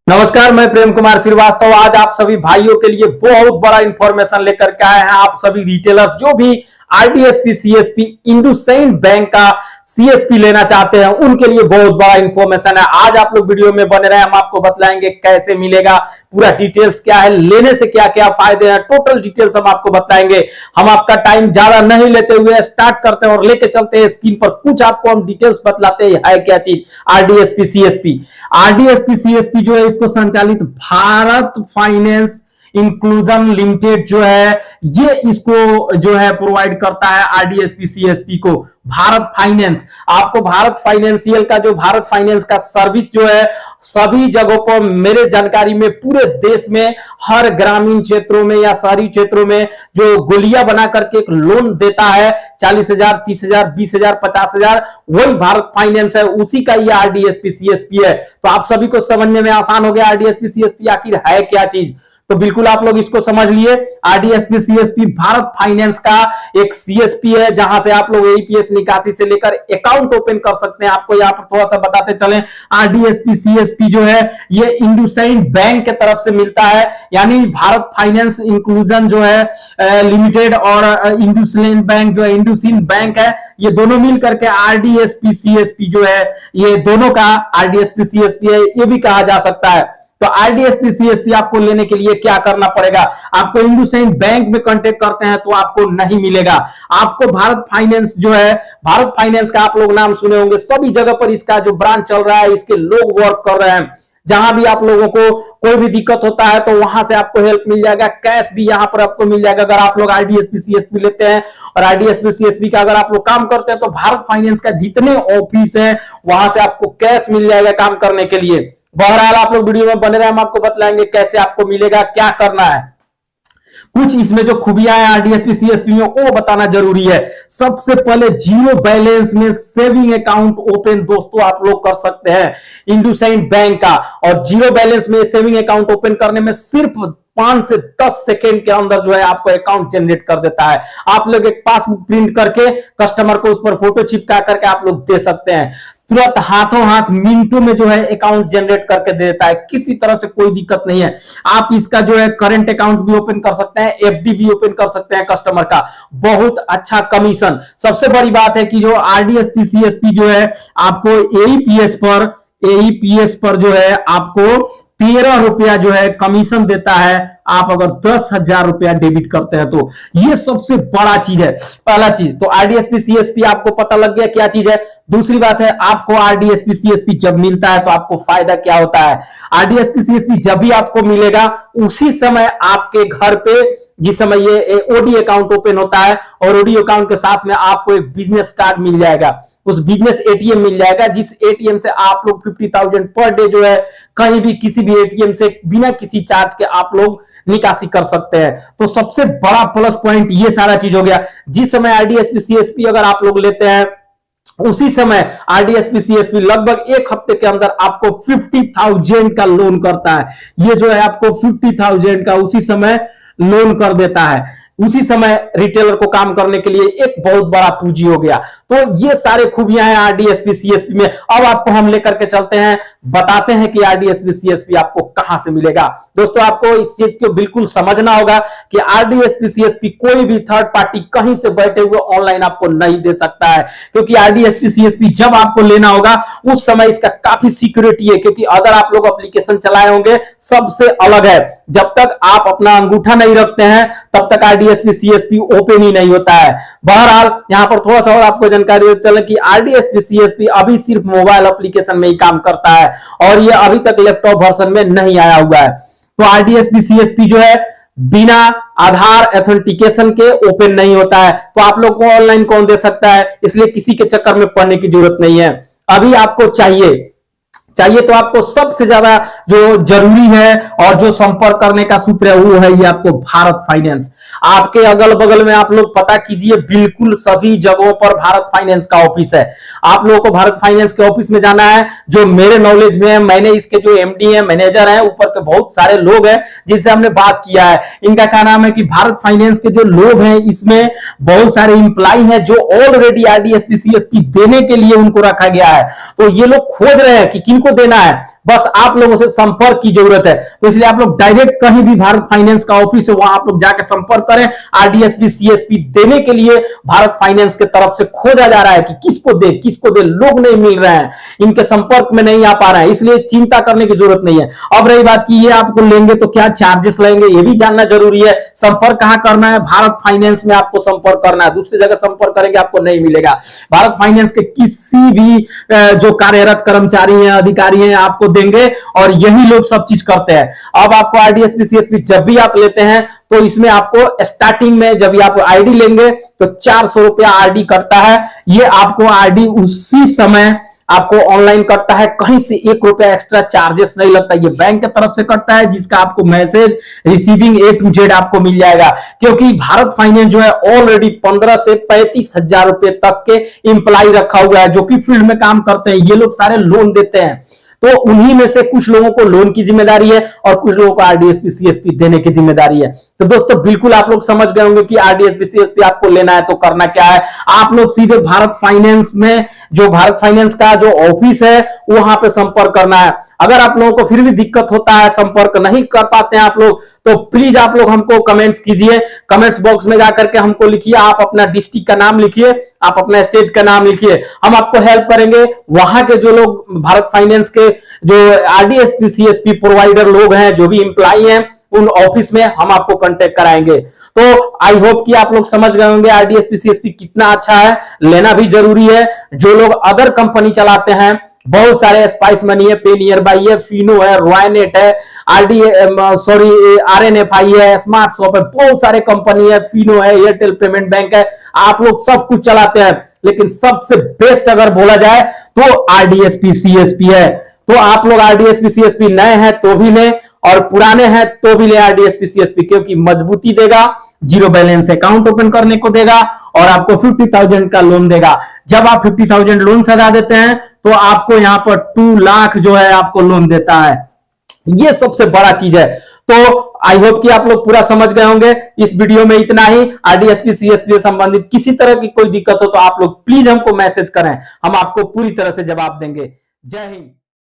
नमस्कार, मैं प्रेम कुमार श्रीवास्तव। आज आप सभी भाइयों के लिए बहुत बड़ा इंफॉर्मेशन लेकर के आए हैं। आप सभी रिटेलर्स जो भी आरडीएसपी सीएसपी इंडसइंड बैंक का सीएसपी लेना चाहते हैं उनके लिए बहुत बड़ा इंफॉर्मेशन है। आज आप लोग वीडियो में बने रहे, हम आपको बतलाएंगे कैसे मिलेगा, पूरा डिटेल्स क्या है, लेने से क्या क्या फायदे हैं, टोटल डिटेल्स हम आपको बताएंगे। हम आपका टाइम ज्यादा नहीं लेते हुए स्टार्ट करते हैं और लेके चलते हैं स्क्रीन पर। कुछ आपको हम डिटेल्स बतलाते हैं है क्या चीज आरडीएसपी सीएसपी। आरडीएसपी सीएसपी जो है इसको संचालित भारत फाइनेंस इंक्लूजन लिमिटेड जो है ये इसको जो है प्रोवाइड करता है आरडीएसपी सीएसपी को। भारत फाइनेंस, आपको भारत फाइनेंशियल का जो भारत फाइनेंस का सर्विस जो है सभी जगहों पर मेरे जानकारी में पूरे देश में हर ग्रामीण क्षेत्रों में या शहरी क्षेत्रों में जो गोलियां बना करके एक लोन देता है 40,000, 30,000, 20,000, 50,000, वही भारत फाइनेंस है, उसी का ये आरडीएसपी सीएसपी है। तो आप सभी को समझने में आसान हो गया आरडीएसपी सीएसपी आखिर है क्या चीज। तो बिल्कुल आप लोग इसको समझ लिए। आरडीएसपी सीएसपी भारत फाइनेंस का एक सीएसपी है जहां से आप लोग एईपीएस निकासी से लेकर अकाउंट ओपन कर सकते हैं। आपको यहां पर थोड़ा सा बताते चलें, आरडीएसपी सीएसपी जो है ये इंडसइंड बैंक के तरफ से मिलता है, यानी भारत फाइनेंस इंक्लूजन जो है लिमिटेड और इंडसइंड बैंक जो है इंडसइंड बैंक है, ये दोनों मिल करके आरडीएसपी सीएसपी जो है ये दोनों का आरडीएसपी सीएसपी है ये भी कहा जा सकता है। तो आरडीएसपी सीएसपी आपको लेने के लिए क्या करना पड़ेगा, आपको इंडसइंड बैंक में कांटेक्ट करते हैं तो आपको नहीं मिलेगा। आपको भारत फाइनेंस जो है, भारत फाइनेंस का आप लोग नाम सुने होंगे, सभी जगह पर इसका जो ब्रांच चल रहा है इसके लोग वर्क कर रहे हैं। जहां भी आप लोगों को कोई भी दिक्कत होता है तो वहां से आपको हेल्प मिल जाएगा, कैश भी यहां पर आपको मिल जाएगा। अगर आप लोग आरडीएसपी सीएसपी लेते हैं और आरडीएसपी सीएसपी का अगर आप लोग काम करते हैं तो भारत फाइनेंस का जितने ऑफिस है वहां से आपको कैश मिल जाएगा काम करने के लिए। बहरहाल आप लोग वीडियो में बने रहे, हम आपको बतलाएंगे कैसे आपको मिलेगा, क्या करना है। कुछ इसमें जो खूबियां हैं आरडीएसपी सीएसपी में वो बताना जरूरी है। सबसे पहले जीरो बैलेंस में सेविंग अकाउंट ओपन दोस्तों आप लोग कर सकते हैं इंडसइंड बैंक का, और जीरो बैलेंस में सेविंग अकाउंट ओपन करने में सिर्फ 5 से 10 सेकेंड के अंदर जो है आपको अकाउंट जनरेट कर देता है। आप लोग एक पासबुक प्रिंट करके कस्टमर को उस पर फोटो चिपका करके आप लोग दे सकते हैं, तुरंत हाथों हाथ मिनटों में जो है अकाउंट जनरेट करके दे देता है, किसी तरह से कोई दिक्कत नहीं है। आप इसका जो है करंट अकाउंट भी ओपन कर सकते हैं, एफडी भी ओपन कर सकते हैं कस्टमर का, बहुत अच्छा कमीशन। सबसे बड़ी बात है कि जो आरडीएसपी सीएसपी जो है आपको एईपीएस पर जो है आपको 13 रुपया जो है कमीशन देता है। आप अगर 10,000 रुपया डेबिट करते हैं तो ये सबसे बड़ा चीज है। पहला चीज तो आरडीएसपी सीएसपी आपको पता लग गया क्या चीज है। दूसरी बात है आपको आरडीएसपी सीएसपी जब मिलता है तो आपको फायदा क्या होता है। आरडीएसपी सीएसपी जब भी आपको मिलेगा उसी समय आपके घर पे जिस समय ये ओडी अकाउंट ओपन होता है और ओडी अकाउंट के साथ में आपको एक बिजनेस कार्ड मिल जाएगा, उस बिजनेस एटीएम मिल जाएगा, जिस एटीएम से आप लोग 50,000 पर डे जो है कहीं भी किसी भी एटीएम से बिना किसी चार्ज के आप लोग निकासी कर सकते हैं। तो सबसे बड़ा प्लस पॉइंट ये सारा चीज हो गया। जिस समय आरडीएसपी सीएसपी अगर आप लोग लेते हैं उसी समय आरडीएसपी सीएसपी लगभग एक हफ्ते के अंदर आपको 50,000 का लोन करता है। ये जो है आपको 50,000 का उसी समय लोन कर देता है। उसी समय रिटेलर को काम करने के लिए एक बहुत बड़ा पूंजी हो गया। तो ये सारे खूबियां हैं आरडीएसपी सीएसपी में। अब आपको हम लेकर के चलते हैं, बताते हैं कि आरडीएसपी सीएसपी आपको कहां से मिलेगा। दोस्तों आपको इस चीज को बिल्कुल समझना होगा कि आरडीएसपी सीएसपी कोई भी थर्ड पार्टी कहीं से बैठे हुए ऑनलाइन आपको नहीं दे सकता है, क्योंकि आरडीएसपी सीएसपी जब आपको लेना होगा उस समय इसका काफी सिक्योरिटी है, क्योंकि अगर आप लोग एप्लीकेशन चलाए होंगे सबसे अलग है। जब तक आप अपना अंगूठा नहीं रखते हैं तब तक आरडीएसपी सीएसपी ओपन ही नहीं होता है। बहरहाल यहां पर थोड़ा सा और आपको जानकारी चले कि आरडीएसपी सीएसपी अभी सिर्फ मोबाइल एप्लीकेशन में ही काम करता है और ये अभी तक लैपटॉप वर्जन में नहीं आया हुआ है। तो आरडीएसपी सीएसपी जो है बिना आधार एथेंटिकेशन के ओपन नहीं होता है। तो आप लोग को ऑनलाइन कौन दे सकता है, इसलिए किसी के चक्कर में पड़ने की जरूरत नहीं है। अभी आपको चाहिए तो आपको सबसे ज्यादा जो जरूरी है और जो संपर्क करने का सूत्र है वो है ये आपको भारत फाइनेंस। आपके अगल बगल में आप लोग पता कीजिए, बिल्कुल सभी जगहों पर भारत फाइनेंस का ऑफिस है। आप लोगों को भारत फाइनेंस के ऑफिस में जाना है। जो मेरे नॉलेज में है, मैंने इसके जो एमडी है, मैनेजर है, ऊपर के बहुत सारे लोग हैं जिनसे हमने बात किया है। इनका क्या नाम है कि भारत फाइनेंस के जो लोग हैं इसमें बहुत सारे इंप्लाई हैं जो ऑलरेडी आरडीएसपी सीएसपी देने के लिए उनको रखा गया है। तो ये लोग खोज रहे हैं कि किनको देना है। बस आप लोगों से संपर्क की जरूरत है। तो इसलिए आप लोग डायरेक्ट कहीं भी भारत फाइनेंस का ऑफिस है वहां आप लोग जाकर संपर्क करें। आरडीएसपी सीएसपी देने के लिए भारत फाइनेंस के तरफ से खोजा जा रहा है कि किसको दे, लोग नहीं मिल रहे हैं, इनके संपर्क में नहीं आ पा रहे हैं, इसलिए चिंता करने की जरूरत नहीं है। अब रही बात कि ये आपको लेंगे तो क्या चार्जेस लेंगे, ये भी जानना जरूरी है। संपर्क कहां करना है? भारत फाइनेंस में आपको संपर्क करना है, दूसरी जगह संपर्क करेंगे आपको नहीं मिलेगा। भारत फाइनेंस के किसी भी जो कार्यरत कर्मचारी हैं, अधिकारी हैं, आपको देंगे और यही लोग सब चीज करते हैं। अब आपको आरडीएसपी सीएसपी जब भी आप लेते हैं तो इसमें आपको स्टार्टिंग में जब भी आप आईडी लेंगे तो 400 रुपया आरडी कटता है। ये आपको आरडी उसी समय आपको ऑनलाइन कटता है, कहीं से 1 रुपया एक्स्ट्रा चार्जेस नहीं लगता। ये बैंक की तरफ से कटता है जिसका आपको message receiving A to Z आपको मिल जाएगा, क्योंकि भारत फाइनेंस जो है ऑलरेडी 15 से 35 हजार रुपए तक के इंप्लाई रखा हुआ है जो कि फील्ड में काम करते हैं। ये लोग सारे लोन देते हैं, तो उन्हीं में से कुछ लोगों को लोन की जिम्मेदारी है और कुछ लोगों को आरडीएसपी सीएसपी देने की जिम्मेदारी है। तो दोस्तों बिल्कुल आप लोग समझ गए होंगे कि आरडीएसपी सीएसपी आपको लेना है तो करना क्या है। आप लोग सीधे भारत फाइनेंस में, जो भारत फाइनेंस का जो ऑफिस है वहां पे संपर्क करना है। अगर आप लोगों को फिर भी दिक्कत होता है, संपर्क नहीं कर पाते हैं आप लोग, तो प्लीज आप लोग हमको कमेंट्स कीजिए, कमेंट्स बॉक्स में जाकर के हमको लिखिए, आप अपना डिस्ट्रिक्ट का नाम लिखिए, आप अपना स्टेट का नाम लिखिए, हम आपको हेल्प करेंगे। वहां के जो लोग भारत फाइनेंस के जो आरडीएसपी सीएसपी प्रोवाइडर लोग हैं, जो भी एम्प्लॉई हैं, उन ऑफिस में हम आपको कांटेक्ट कराएंगे। तो आई होप कि आप लोग समझ गए होंगे आरडीएसपी सीएसपी कितना अच्छा है, लेना भी जरूरी है। जो लोग अदर कंपनी चलाते हैं, बहुत सारे स्पाइस मनी है, पे नियर बाई है, फिनो है, रॉयनेट है, आरएनएफआई है, स्मार्ट शॉप है, बहुत सारे कंपनी है, फिनो है, एयरटेल पेमेंट बैंक है, आप लोग सब कुछ चलाते हैं, लेकिन सबसे बेस्ट अगर बोला जाए तो आरडीएसपी सीएसपी है। तो आप लोग आरडीएसपी सीएसपी नए हैं तो भी लें और पुराने हैं तो भी ले आरडीएसपी सीएसपी, क्योंकि मजबूती देगा, जीरो बैलेंस अकाउंट ओपन करने को देगा और आपको 50,000 का लोन देगा। जब आप 50,000 लोन सजा देते हैं तो आपको यहां पर 2 लाख जो है आपको लोन देता है। ये सबसे बड़ा चीज है। तो आई होप कि आप लोग पूरा समझ गए होंगे। इस वीडियो में इतना ही। आरडीएसपी सीएसपी से संबंधित किसी तरह की कोई दिक्कत हो तो आप लोग प्लीज हमको मैसेज करें, हम आपको पूरी तरह से जवाब देंगे। जय हिंद।